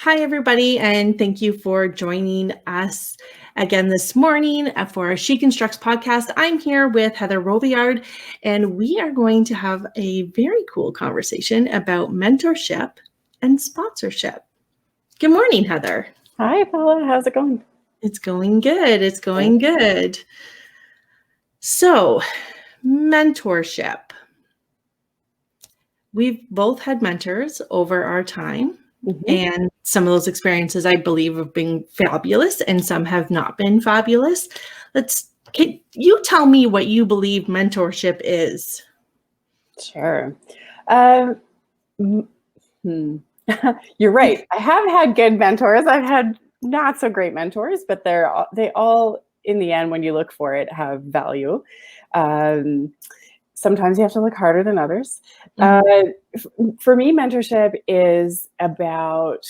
Hi, everybody, and thank you for joining us again this morning for our She Constructs podcast. I'm here with Heather Robillard, and we are going to have a very cool conversation about mentorship and sponsorship. Good morning, Heather. Hi, Paula. How's it going? It's going good. It's going good. So, mentorship. We've both had mentors over our time. And some of those experiences, I believe, have been fabulous, and some have not been fabulous. Can you tell me what you believe mentorship is? Sure. You're right. I have had good mentors. I've had not so great mentors, but they all, in the end, when you look for it, have value. Sometimes you have to look harder than others. For me, mentorship is about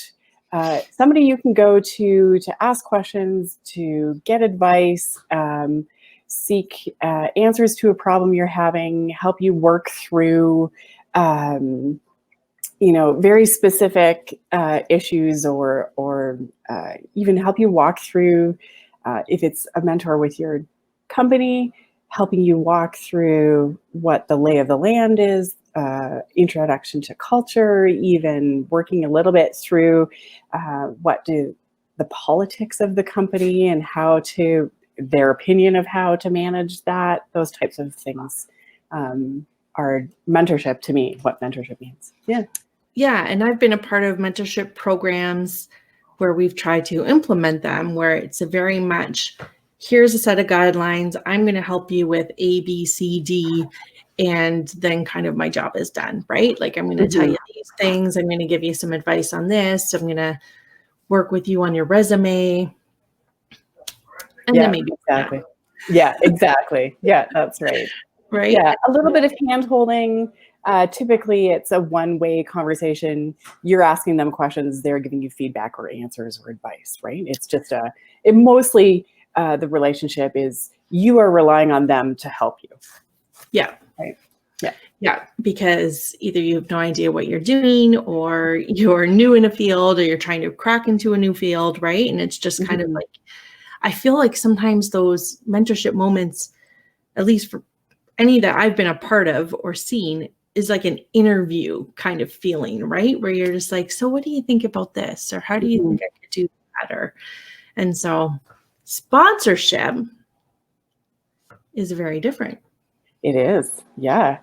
somebody you can go to ask questions, to get advice, seek answers to a problem you're having, help you work through very specific issues, or even help you walk through, if it's a mentor with your company, helping you walk through what the lay of the land is, introduction to culture, even working a little bit through what do the politics of the company and their opinion of how to manage that. Those types of things are mentorship to me, what mentorship means. Yeah, and I've been a part of mentorship programs where we've tried to implement them, where it's a very much, here's a set of guidelines, I'm going to help you with A, B, C, D, and then kind of my job is done, right? Like, I'm going to tell you these things, I'm going to give you some advice on this, I'm going to work with you on your resume. And then maybe exactly. Yeah, exactly. Yeah, that's right. Right. Yeah, a little bit of hand holding. Typically, it's a one-way conversation. You're asking them questions, they're giving you feedback or answers or advice, right? It's just mostly the relationship is you are relying on them to help you. Yeah. Right. Yeah, because either you have no idea what you're doing, or you're new in a field, or you're trying to crack into a new field, right? And it's just kind of like, I feel like sometimes those mentorship moments, at least for any that I've been a part of or seen, is like an interview kind of feeling, right? Where you're just like, so what do you think about this? Or how do you think I could do better? And so sponsorship is very different. It is. Yeah.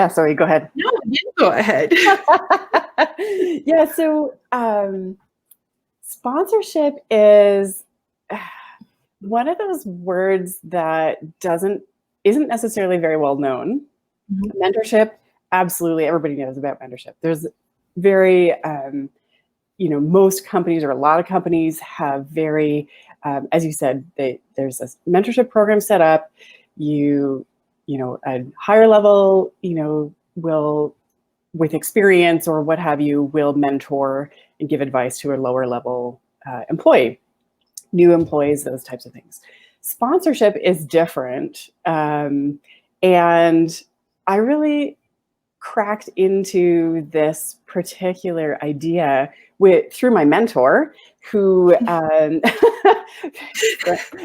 Sorry, go ahead. No, you go ahead. Yeah. So sponsorship is one of those words that isn't necessarily very well known. Mentorship, absolutely, everybody knows about mentorship. There's very, most companies, or a lot of companies, have very, as you said, there's a mentorship program set up. A higher level, will, with experience or what have you, will mentor and give advice to a lower level employee, new employees, those types of things. Sponsorship is different. And I really cracked into this particular idea through my mentor, who,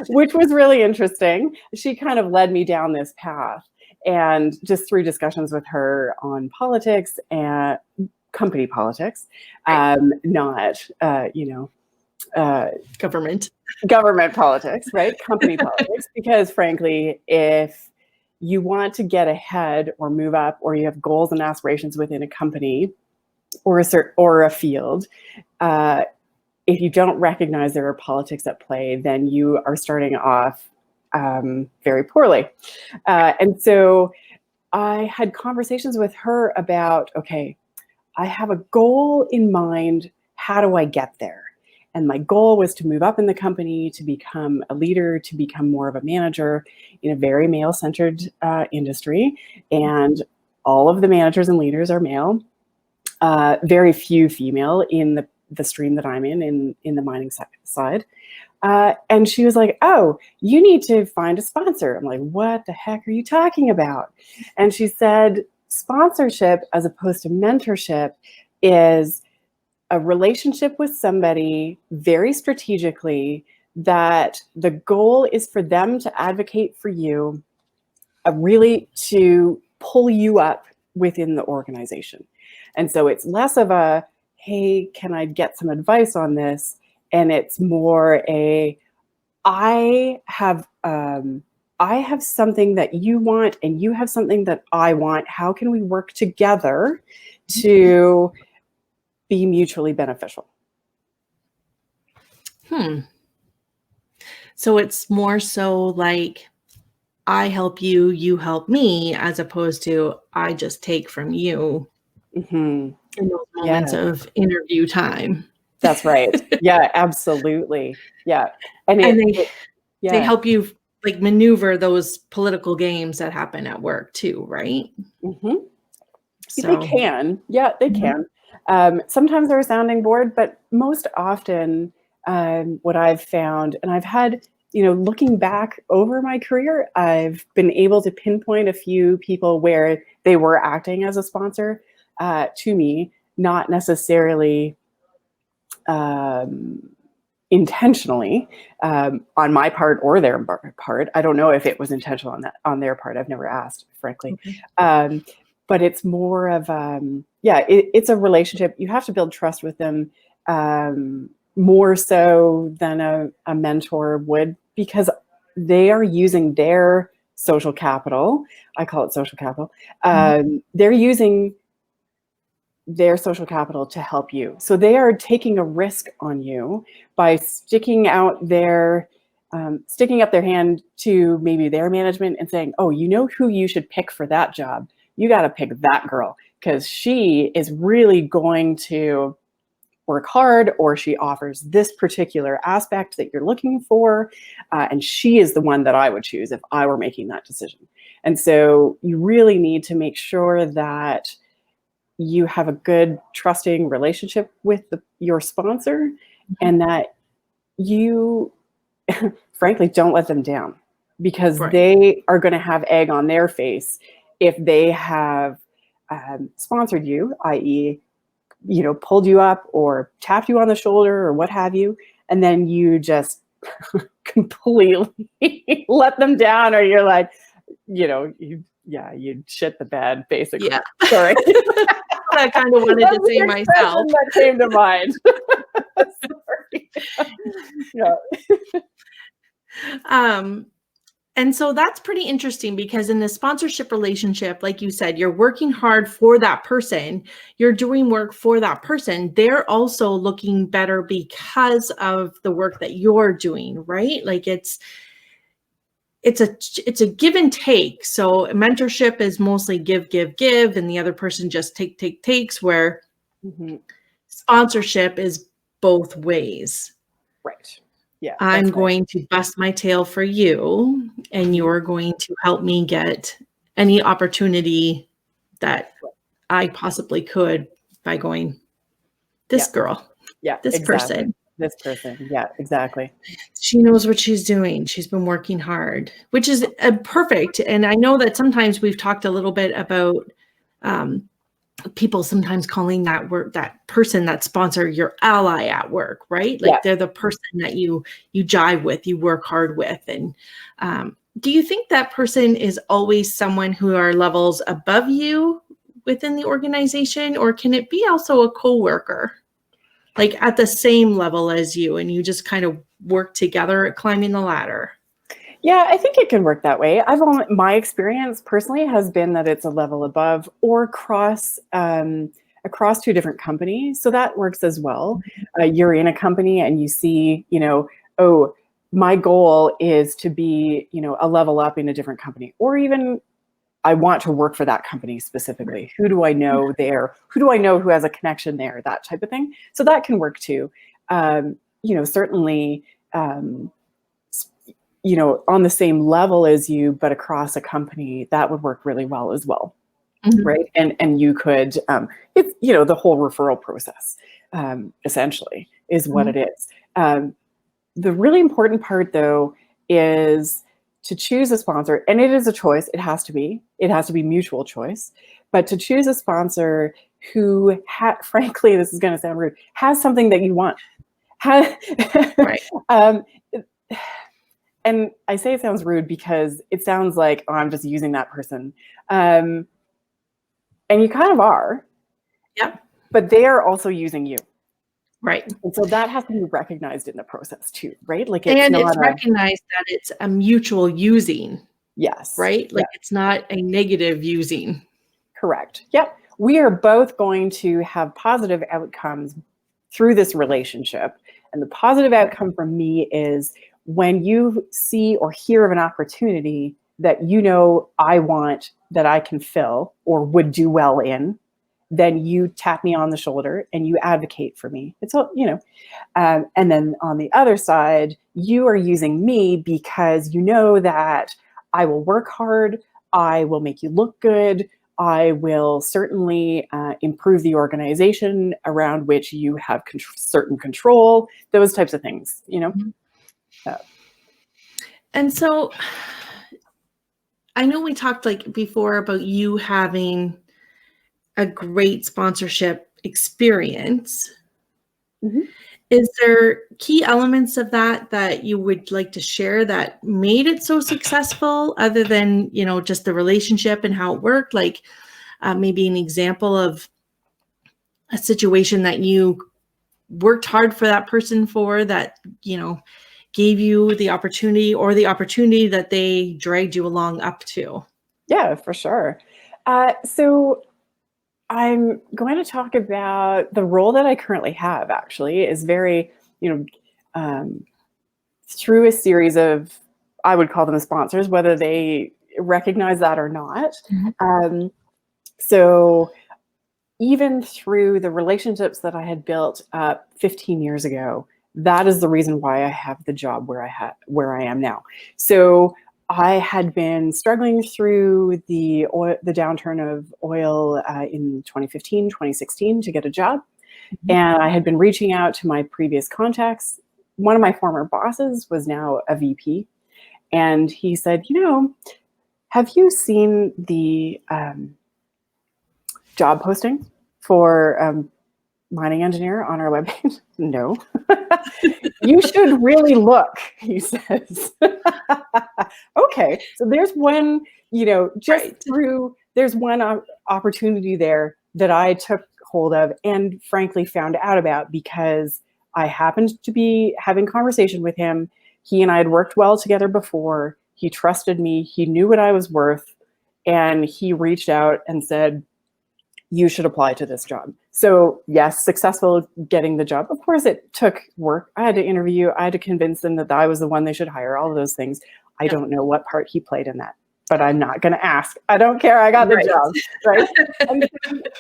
which was really interesting. She kind of led me down this path, and just through discussions with her on politics and company politics, not, government politics, right? Company politics, because frankly, if you want to get ahead or move up, or you have goals and aspirations within a company or a field, if you don't recognize there are politics at play, then you are starting off very poorly. And so I had conversations with her about, okay, I have a goal in mind. How do I get there? And my goal was to move up in the company, to become a leader, to become more of a manager in a very male-centered industry. And all of the managers and leaders are male, very few female in the stream that I'm in the mining side. And she was like, oh, you need to find a sponsor. I'm like, what the heck are you talking about? And she said, sponsorship, as opposed to mentorship, is a relationship with somebody very strategically, that the goal is for them to advocate for you, really to pull you up within the organization. And so it's less of a, hey, can I get some advice on this? And it's more a, I have something that you want and you have something that I want. How can we work together to be mutually beneficial? So it's more so like, I help you, you help me, as opposed to I just take from you Mm-hmm. in those moments of interview time. That's right. Yeah, absolutely. Yeah. And they help you like maneuver those political games that happen at work too, right? Mm-hmm. So they can. Yeah, they can. Sometimes they're a sounding board, but most often what I've found, and I've had, looking back over my career, I've been able to pinpoint a few people where they were acting as a sponsor to me, not necessarily intentionally on my part or their part. I don't know if it was intentional on their part. I've never asked, frankly. okay. But it's more of it's a relationship. You have to build trust with them more so than a mentor would, because they are using their social capital. I call it social capital. They're using their social capital to help you. So they are taking a risk on you by sticking up their hand to maybe their management and saying, oh, you know who you should pick for that job? You got to pick that girl because she is really going to work hard, or she offers this particular aspect that you're looking for. And she is the one that I would choose if I were making that decision. And so you really need to make sure that you have a good, trusting relationship with your sponsor, and that you, frankly, don't let them down, because they are going to have egg on their face if they have sponsored you, i.e., pulled you up or tapped you on the shoulder or what have you, and then you just completely let them down, or you're like, you shit the bed, basically. Yeah. Sorry. I kind of wanted to say myself. That came to mind. Sorry. Yeah. And so that's pretty interesting, because in the sponsorship relationship, like you said, you're working hard for that person. You're doing work for that person. They're also looking better because of the work that you're doing, right? Like it's a give and take. So mentorship is mostly give, and the other person just takes, where sponsorship is both ways. Right. Yeah. I'm going to bust my tail for you, and you're going to help me get any opportunity that I possibly could by going, this girl, this person. This person. Yeah, exactly. She knows what she's doing. She's been working hard, which is perfect. And I know that sometimes we've talked a little bit about people sometimes calling that person, that sponsor, your ally at work, right? Like they're the person that you jive with, you work hard with. And do you think that person is always someone who are levels above you within the organization, or can it be also a coworker, like at the same level as you, and you just kind of work together at climbing the ladder? Yeah, I think it can work that way. My experience personally has been that it's a level above or across two different companies. So that works as well. You're in a company and you see, oh, my goal is to be, a level up in a different company, or even I want to work for that company specifically. Who do I know there? Who do I know who has a connection there? That type of thing. So that can work too. Certainly, on the same level as you, but across a company, that would work really well as well. Right. And you could, it's, the whole referral process, essentially is what it is. The really important part though, is to choose a sponsor, and it is a choice. It has to be mutual choice, but to choose a sponsor who, frankly, this is going to sound rude, has something that you want. Right. um, and I say it sounds rude because it sounds like, oh, I'm just using that person. And you kind of are. Yep. But they are also using you. Right. And so that has to be recognized in the process too, right? Like It's recognized that it's a mutual using. Yes. Right? Like it's not a negative using. Correct. Yep. We are both going to have positive outcomes through this relationship. And the positive outcome for me is when you see or hear of an opportunity that you know I want, that I can fill or would do well in, then you tap me on the shoulder and you advocate for me. It's all, and then on the other side, you are using me because you know that I will work hard, I will make you look good, I will certainly improve the organization around which you have certain control, those types of things, Mm-hmm. And so I know we talked like before about you having a great sponsorship experience. Mm-hmm. Is there key elements of that you would like to share that made it so successful, other than, just the relationship and how it worked? Like maybe an example of a situation that you worked hard for that person for, that, gave you the opportunity, or the opportunity that they dragged you along up to. Yeah, for sure. So I'm going to talk about the role that I currently have, actually, is very, through a series of, I would call them sponsors, whether they recognize that or not. Mm-hmm. So even through the relationships that I had built up 15 years ago, that is the reason why I have the job where I am now. So I had been struggling through the downturn of oil in 2015, 2016 to get a job. Mm-hmm. And I had been reaching out to my previous contacts. One of my former bosses was now a VP. And he said, have you seen the job posting for mining engineer on our webpage? No. You should really look, he says. Okay. So there's one, there's one opportunity there that I took hold of and frankly found out about because I happened to be having conversation with him. He and I had worked well together before. He trusted me. He knew what I was worth. And he reached out and said, you should apply to this job. So yes, successful getting the job. Of course, it took work. I had to interview. I had to convince them that I was the one they should hire, all of those things. I don't know what part he played in that, but I'm not going to ask. I don't care. I got the job, right?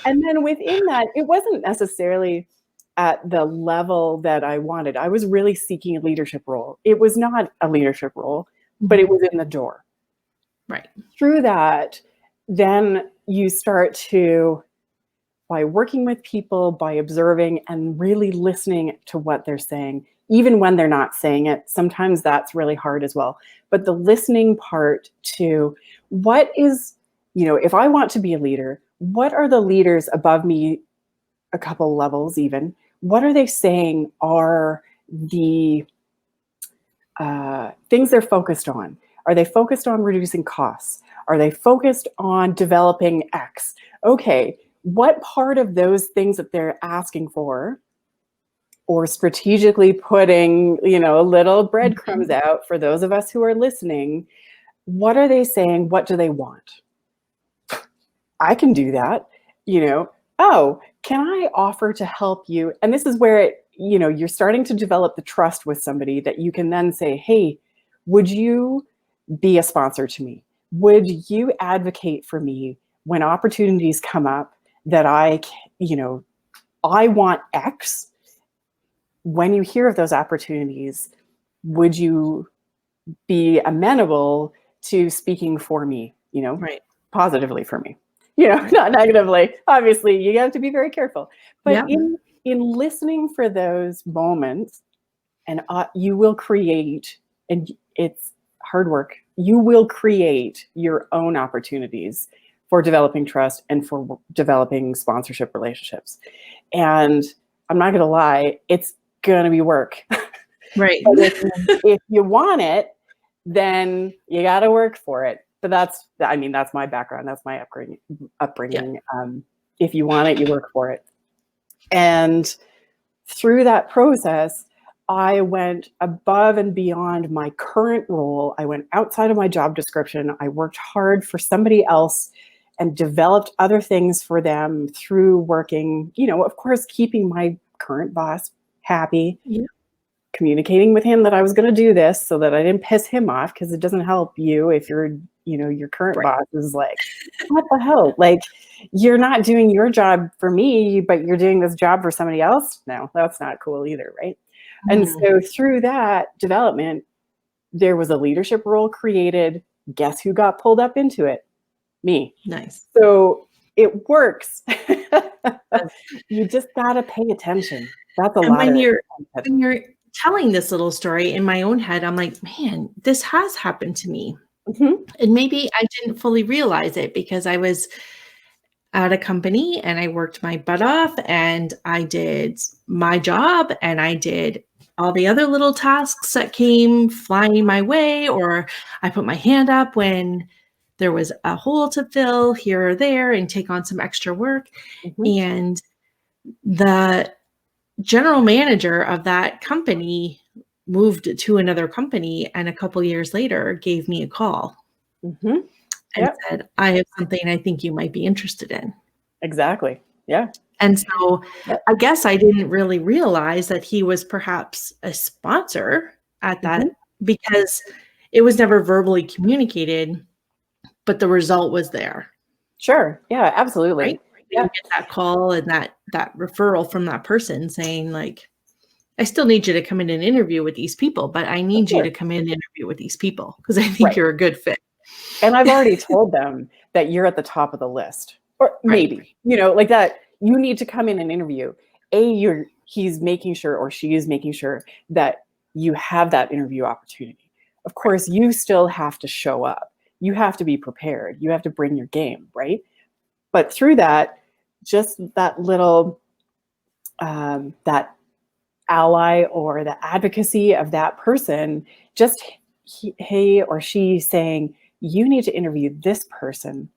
and then within that, it wasn't necessarily at the level that I wanted. I was really seeking a leadership role. It was not a leadership role, but it was in the door. Right. Through that, then you start to, by working with people, by observing and really listening to what they're saying, even when they're not saying it, sometimes that's really hard as well. But the listening part to what is, if I want to be a leader, what are the leaders above me, a couple levels even, what are they saying are the things they're focused on? Are they focused on reducing costs? Are they focused on developing X? Okay, what part of those things that they're asking for, or strategically putting, little breadcrumbs out for those of us who are listening, what are they saying? What do they want? I can do that. Oh, can I offer to help you? And this is where you're starting to develop the trust with somebody that you can then say, hey, would you be a sponsor to me? Would you advocate for me when opportunities come up that I want X? When you hear of those opportunities, would you be amenable to speaking for me, Right. positively for me, not negatively. Obviously, you have to be very careful. But in listening for those moments, and you will create, and it's hard work, you will create your own opportunities for developing trust and for developing sponsorship relationships. And I'm not going to lie, it's going to be work. Right. But if you want it, then you got to work for it. But that's my background. That's my upbringing. Yeah. If you want it, you work for it. And through that process, I went above and beyond my current role. I went outside of my job description. I worked hard for somebody else and developed other things for them through working, of course, keeping my current boss happy, communicating with him that I was going to do this so that I didn't piss him off, because it doesn't help you if your current boss is like, what the hell? Like, you're not doing your job for me, but you're doing this job for somebody else. No, that's not cool either, right? And so through that development, there was a leadership role created. Guess who got pulled up into it? Me. Nice. So it works. You just got to pay attention. That's a lot. When you're telling this little story in my own head, I'm like, man, this has happened to me. Mm-hmm. And maybe I didn't fully realize it because I was at a company and I worked my butt off and I did my job and I did all the other little tasks that came flying my way, or I put my hand up when there was a hole to fill here or there and take on some extra work. Mm-hmm. And the general manager of that company moved to another company and a couple years later gave me a call and said, I have something I think you might be interested in. Exactly. Yeah. And so I guess I didn't really realize that he was perhaps a sponsor at that because it was never verbally communicated, but the result was there. Sure. Yeah, absolutely. Right? You get that call and that referral from that person saying, like, I still need you to come in and interview with these people, but I need you to come in and interview with these people because I think you're a good fit. And I've already told them that you're at the top of the list, or maybe, like that. You need to come in and interview. He's making sure, or she is making sure, that you have that interview opportunity. Of course, you still have to show up. You have to be prepared. You have to bring your game, right? But through that, just that little, that ally or the advocacy of that person, just he or she saying, you need to interview this person.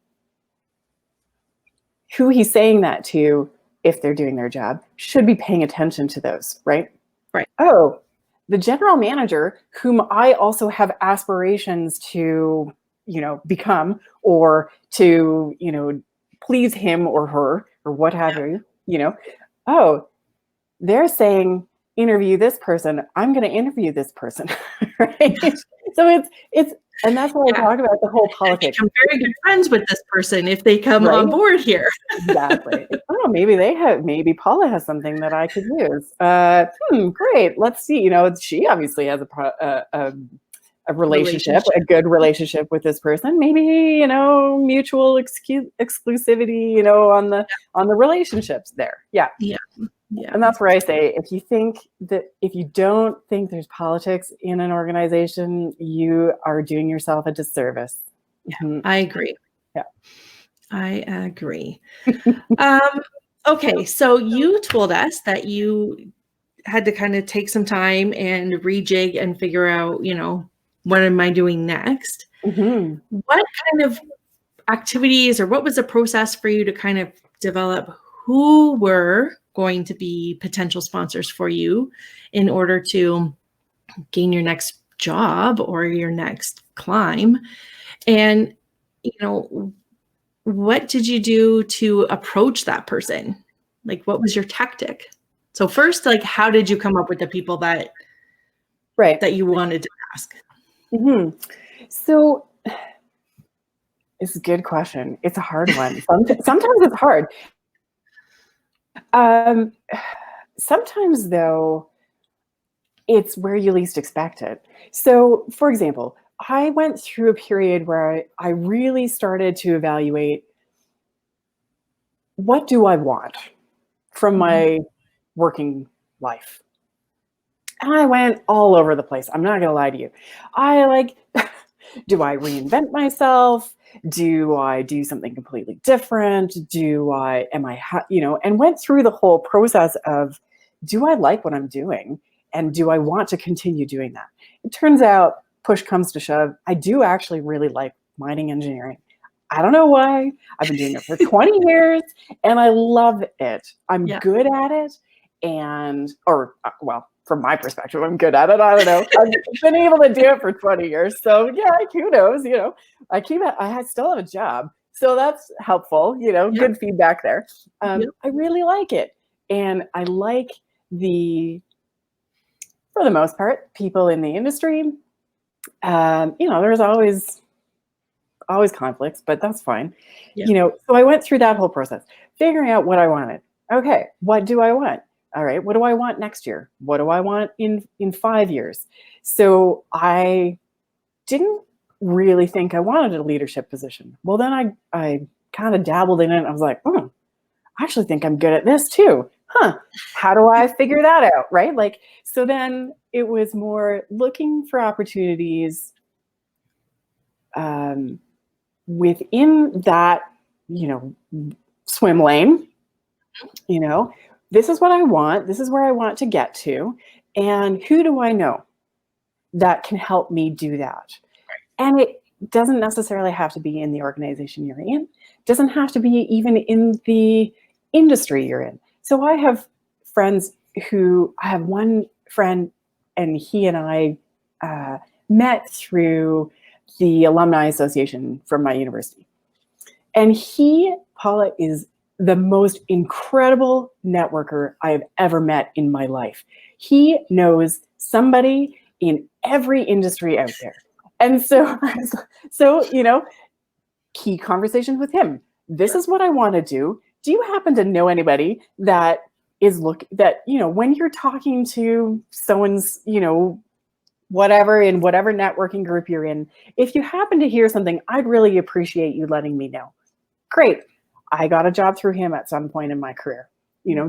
Who he's saying that to, if they're doing their job, should be paying attention to those, right? Right. Oh, the general manager, whom I also have aspirations to, become, or to, please him or her or what have you, oh, they're saying, interview this person. I'm going to interview this person, right? So it's, and that's what I talk about, the whole politics. I'm very good friends with this person if they come on board here. Exactly. Oh, maybe Paula has something that I could use. Great. Let's see. She obviously has a relationship, a good relationship with this person. Maybe, mutual exclusivity, on the relationships there. Yeah. Yeah. Yeah. And that's where I say, if you don't think there's politics in an organization, you are doing yourself a disservice. Yeah, I agree. Yeah. I agree. Okay. So you told us that you had to kind of take some time and rejig and figure out, what am I doing next? Mm-hmm. What kind of activities, or what was the process for you to kind of develop who were going to be potential sponsors for you in order to gain your next job or your next climb? And, what did you do to approach that person? Like, what was your tactic? So first, like, how did you come up with the people that you wanted to ask? Mm-hmm. So it's a good question. It's a hard one. Sometimes it's hard. Sometimes, though, it's where you least expect it. So, for example, I went through a period where I really started to evaluate, what do I want from my working life? And I went all over the place. I'm not going to lie to you. Do I reinvent myself? Do I do something completely different? And went through the whole process of, do I like what I'm doing? And do I want to continue doing that? It turns out, push comes to shove, I do actually really like mining engineering. I don't know why. I've been doing it for 20 years and I love it. I'm good at it. From my perspective, I'm good at it. I don't know. I've been able to do it for 20 years. So yeah, kudos, I still have a job. So that's helpful, good feedback there. I really like it. And I like for the most part, people in the industry, there's always conflicts, but that's fine. So I went through that whole process, figuring out what I wanted. Okay, what do I want? All right, what do I want next year? What do I want in 5 years? So I didn't really think I wanted a leadership position. Well, then I kind of dabbled in it. And I was like, I actually think I'm good at this too. How do I figure that out? Right? So then it was more looking for opportunities within that, swim lane. This is what I want. This is where I want to get to. And who do I know that can help me do that? And it doesn't necessarily have to be in the organization you're in. It doesn't have to be even in the industry you're in. So I have one friend, and he and I met through the Alumni Association from my university. And Paula, is the most incredible networker I have ever met in my life. He knows somebody in every industry out there. And so key conversations with him. This is what I want to do. Do you happen to know anybody that when you're talking to someone's, whatever, in whatever networking group you're in, if you happen to hear something, I'd really appreciate you letting me know. Great. I got a job through him at some point in my career.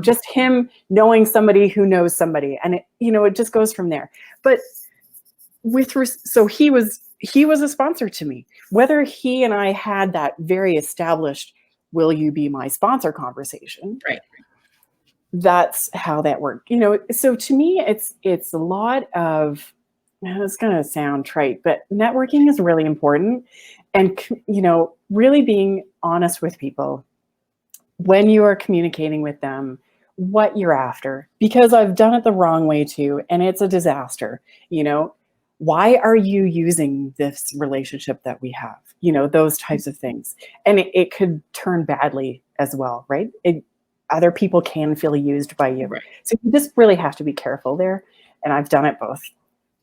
Just him knowing somebody who knows somebody, and it just goes from there. But so he was a sponsor to me. Whether he and I had that very established, will you be my sponsor conversation? Right. That's how that worked. So to me, it's a lot of, it's going to sound trite, but networking is really important. And, really being honest with people when you are communicating with them, what you're after, because I've done it the wrong way too. And it's a disaster. Why are you using this relationship that we have? Those types of things. And it could turn badly as well, right? Other people can feel used by you. Right. So you just really have to be careful there. And I've done it both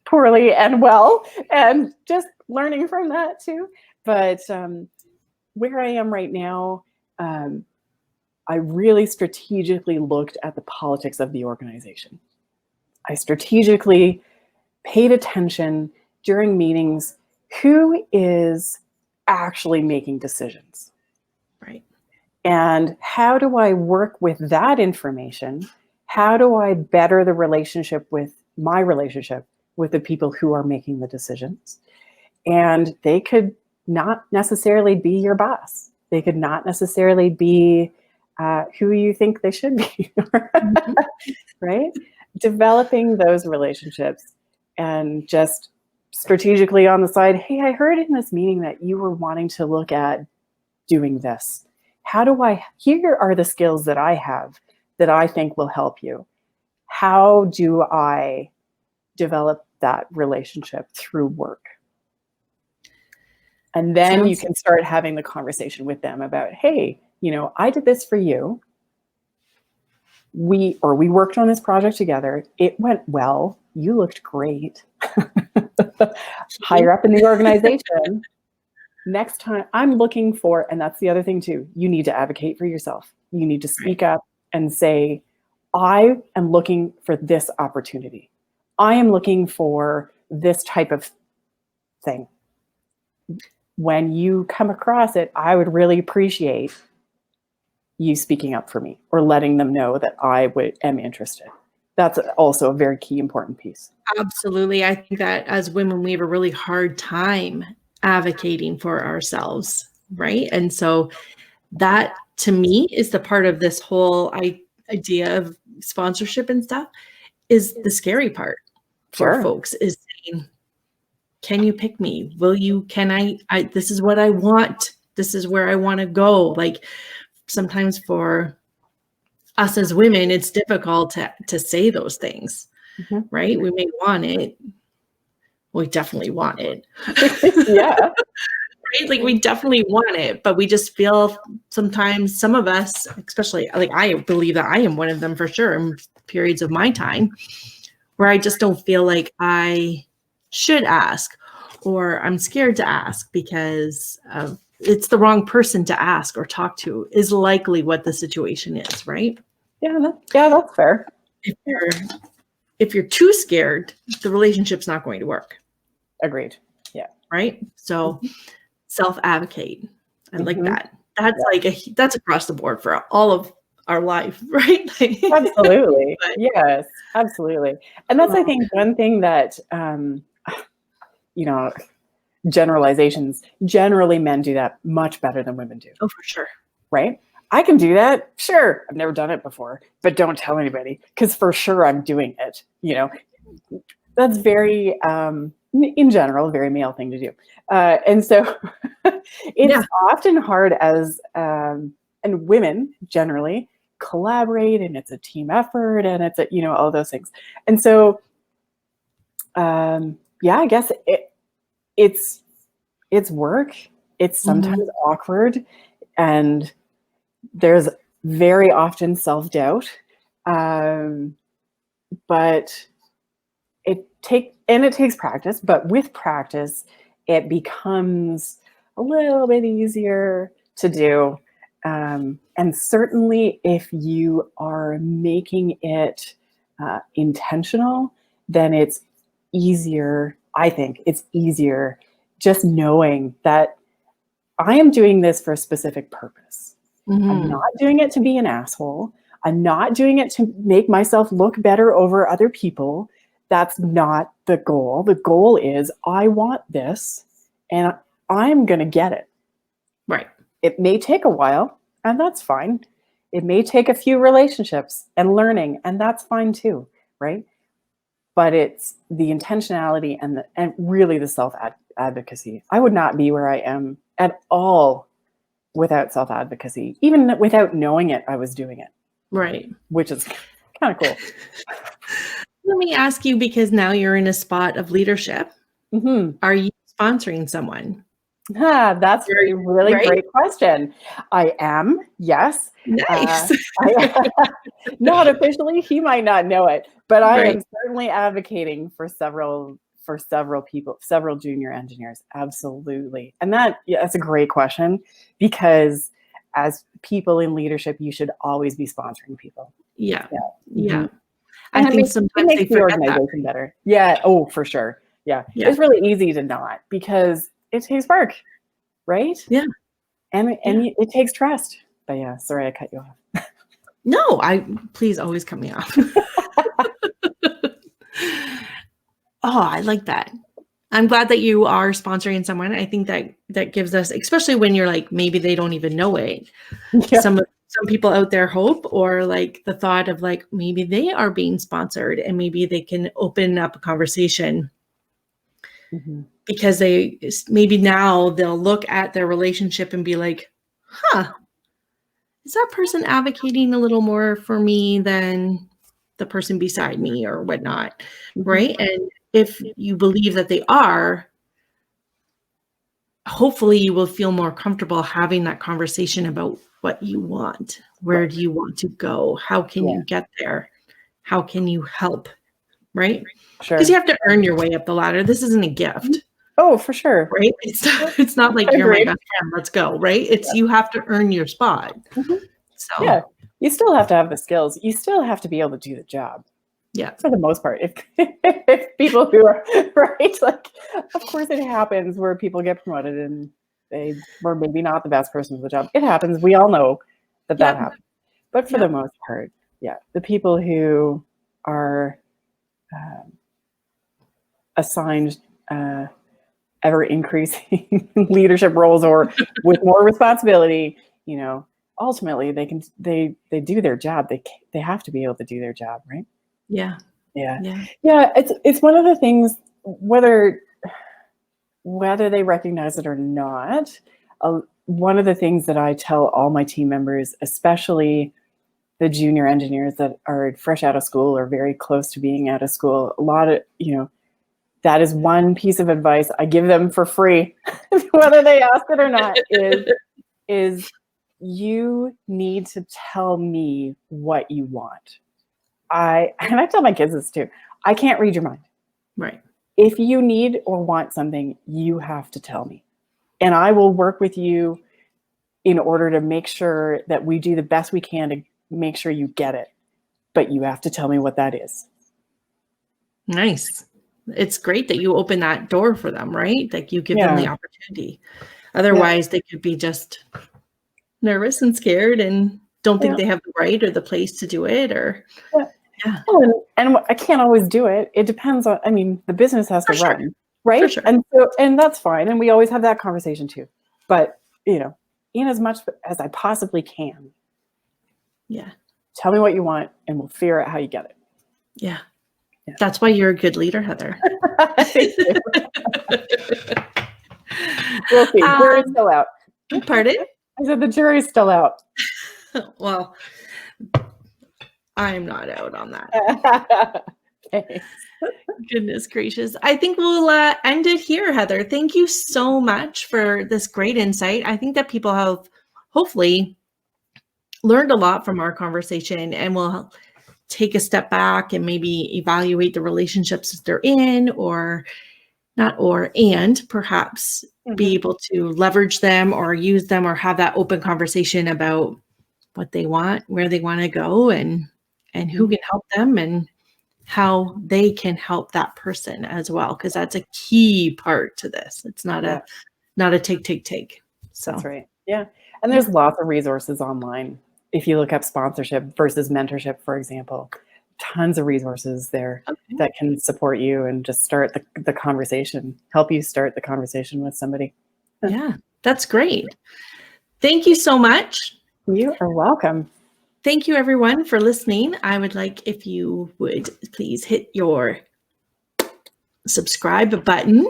poorly and well, and just learning from that too. But where I am right now, I really strategically looked at the politics of the organization. I strategically paid attention during meetings, who is actually making decisions? Right. And how do I work with that information? How do I better my relationship with the people who are making the decisions? And they could not necessarily be your boss. They could not necessarily be who you think they should be, right? Developing those relationships and just strategically on the side, hey, I heard in this meeting that you were wanting to look at doing this. Here are the skills that I have that I think will help you. How do I develop that relationship through work? And then you can start having the conversation with them about, hey, I did this for you. We worked on this project together. It went well. You looked great. Higher up in the organization. Next time I'm looking for, and that's the other thing too, you need to advocate for yourself. You need to speak up and say, I am looking for this opportunity. I am looking for this type of thing. When you come across it, I would really appreciate you speaking up for me or letting them know that I am interested. That's also a very key important piece. Absolutely. I think that as women, we have a really hard time advocating for ourselves. right? And so that to me is the part of this whole idea of sponsorship and stuff is the scary part for Sure. folks is saying, can you pick me? Will you, can I, this is what I want. This is where I want to go. Like sometimes for us as women, it's difficult to say those things, Mhm. right? We may want it. We definitely want it. Yeah. Right? Like we definitely want it, but we just feel sometimes some of us, especially like I believe that I am one of them for sure in periods of my time where I just don't feel like I should ask or I'm scared to ask because it's the wrong person to ask or talk to is likely what the situation is, right? Yeah, that's fair. If you're too scared, the relationship's not going to work. Agreed. Yeah. Right? So self-advocate. I like Mhm. that. That's that's across the board for all of our life, right? Absolutely. But, Yes, absolutely. And that's, I think, one thing that, you know, generalizations, generally men do that much better than women do, oh, for sure. right? I can do that. Sure. I've never done it before, but don't tell anybody because for sure I'm doing it. That's very, in general, a very male thing to do. And so it's often hard and women generally collaborate and it's a team effort and it's all those things. And so, yeah, I guess it's work. It's sometimes awkward and there's very often self-doubt. But it takes practice, but with practice, it becomes a little bit easier to do. And certainly if you are making it intentional, then it's easier. I think it's easier just knowing that I am doing this for a specific purpose. I'm not doing it to be an asshole. I'm not doing it to make myself look better over other people. That's not the goal. The goal is I want this and I'm going to get it. Right. It may take a while and that's fine. It may take a few relationships and learning and that's fine too, right? But it's the intentionality and really the self-advocacy. I would not be where I am at all without self-advocacy. Even without knowing it, I was doing it. Right. Which is kind of cool. Let me ask you, because now you're in a spot of leadership. Mm-hmm. Are you sponsoring someone? That's a really great question. I am, yes. Nice. Not officially, he might not know it, but I am certainly advocating for several people, several junior engineers. Absolutely. And that's a great question because as people in leadership, you should always be sponsoring people. Yeah. Mm-hmm. I think sometimes it makes the organization better. Yeah. Oh, for sure. Yeah. It's really easy to not because it takes work, right? Yeah. And it takes trust. But yeah, sorry I cut you off. No, please always cut me off. Oh, I like that. I'm glad that you are sponsoring someone. I think that gives us, especially when you're like, maybe they don't even know it. Yeah. Some people out there hope, or like the thought of like, maybe they are being sponsored and maybe they can open up a conversation because maybe now they'll look at their relationship and be like, huh, is that person advocating a little more for me than the person beside me or whatnot? Right. And if you believe that they are, hopefully you will feel more comfortable having that conversation about what you want. Where do you want to go? How can you get there? How can you help? Right? Sure. Because you have to earn your way up the ladder. This isn't a gift. Oh, for sure. Right? It's not like you're my best friend, let's go, right? It's you have to earn your spot. So yeah, you still have to have the skills. You still have to be able to do the job. Yeah. For the most part. If people who are right, like of course it happens where people get promoted and they were maybe not the best person for the job. It happens. We all know that happens. But for the most part, yeah, the people who are assigned ever increasing leadership roles or with more responsibility, ultimately they do their job. They have to be able to do their job, right? Yeah. Yeah. Yeah. Yeah. It's one of the things, whether they recognize it or not. One of the things that I tell all my team members, especially the junior engineers that are fresh out of school or very close to being out of school, a lot of, that is one piece of advice I give them for free, whether they ask it or not, is you need to tell me what you want. And I tell my kids this too. I can't read your mind. Right. If you need or want something, you have to tell me. And I will work with you in order to make sure that we do the best we can to make sure you get it. But you have to tell me what that is. Nice. It's great that you open that door for them, right? Like you give them the opportunity. Otherwise, they could be just nervous and scared and don't think they have the right or the place to do it, or Oh, and I can't always do it. It depends on, the business has to run, right? Sure. And that's fine. And we always have that conversation too. But, in as much as I possibly can. Yeah. Tell me what you want and we'll figure out how you get it. Yeah. That's why you're a good leader, Heather. Thank you. We'll see. Jury's still out. Pardon? I said the jury's still out. Well, I'm not out on that. Thanks. Goodness gracious. I think we'll end it here, Heather. Thank you so much for this great insight. I think that people have hopefully learned a lot from our conversation and will take a step back and maybe evaluate the relationships that they're in, or not, and perhaps be able to leverage them or use them or have that open conversation about what they want, where they want to go, and who can help them and how they can help that person as well. Because that's a key part to this. It's not a take. So that's right. Yeah. And there's lots of resources online. If you look up sponsorship versus mentorship, for example, tons of resources there that can support you and just start the conversation, help you start the conversation with somebody. Yeah, that's great. Thank you so much. You are welcome. Thank you, everyone, for listening. I would like if you would please hit your subscribe button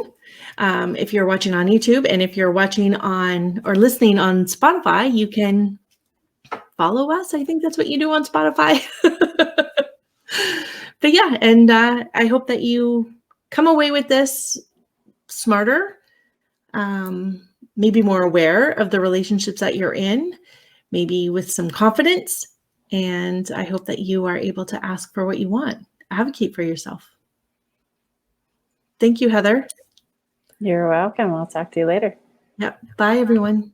if you're watching on YouTube. And if you're watching on or listening on Spotify, you can follow us. I think that's what you do on Spotify. But yeah, and I hope that you come away with this smarter, maybe more aware of the relationships that you're in, maybe with some confidence. And I hope that you are able to ask for what you want, advocate for yourself. Thank you, Heather. You're welcome. I'll talk to you later. Yep. Bye, everyone.